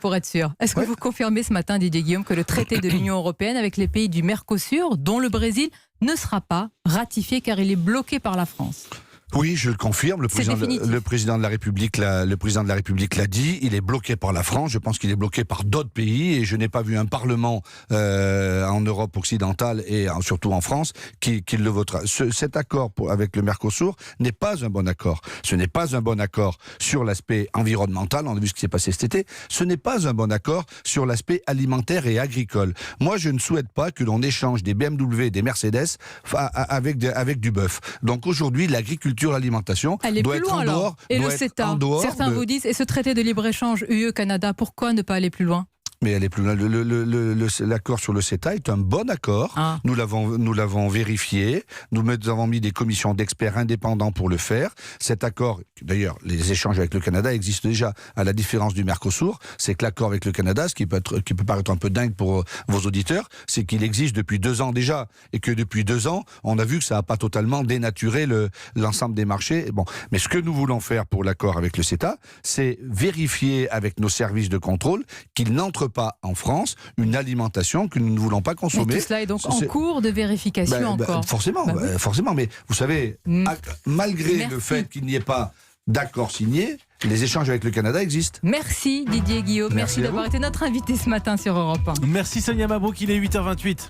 pour être sûr. Est-ce que Ouais. vous confirmez ce matin, Didier Guillaume, que le traité de l'Union européenne avec les pays du Mercosur, dont le Brésil, ne sera pas ratifié car il est bloqué par la France? Oui, je le confirme. C'est définitif. Le président de la République l'a dit. Il est bloqué par la France. Je pense qu'il est bloqué par d'autres pays. Et je n'ai pas vu un parlement en Europe occidentale et surtout en France qui le votera. Cet accord avec le Mercosur n'est pas un bon accord. Ce n'est pas un bon accord sur l'aspect environnemental. On a vu ce qui s'est passé cet été. Ce n'est pas un bon accord sur l'aspect alimentaire et agricole. Moi, je ne souhaite pas que l'on échange des BMW et des Mercedes avec du bœuf. Donc aujourd'hui, l'agriculture, l'alimentation Elle est doit plus être loin en dehors. alors. Et le doit être CETA, en dehors certains de- vous disent, et ce traité de libre-échange UE-Canada, pourquoi ne pas aller plus loin? Mais elle est plus loin. L'accord sur le CETA est un bon accord. Ah. Nous l'avons vérifié. Nous avons mis des commissions d'experts indépendants pour le faire. Cet accord, d'ailleurs, les échanges avec le Canada existent déjà. À la différence du Mercosur, c'est que l'accord avec le Canada, ce qui peut paraître un peu dingue pour vos auditeurs, c'est qu'il existe depuis 2 ans déjà, et que depuis 2 ans, on a vu que ça n'a pas totalement dénaturé l'ensemble des marchés. Bon, mais ce que nous voulons faire pour l'accord avec le CETA, c'est vérifier avec nos services de contrôle qu'il n'entre pas en France une alimentation que nous ne voulons pas Mais consommer. tout cela est donc en cours de vérification encore. Forcément, oui. forcément. Mais vous savez, malgré Merci. le fait qu'il n'y ait pas d'accord signé, les échanges avec le Canada existent. Merci Didier Guillaume, Merci merci à d'avoir vous. été notre invité ce matin sur Europe 1. Merci Sonia Mabrouk, il est 8h28.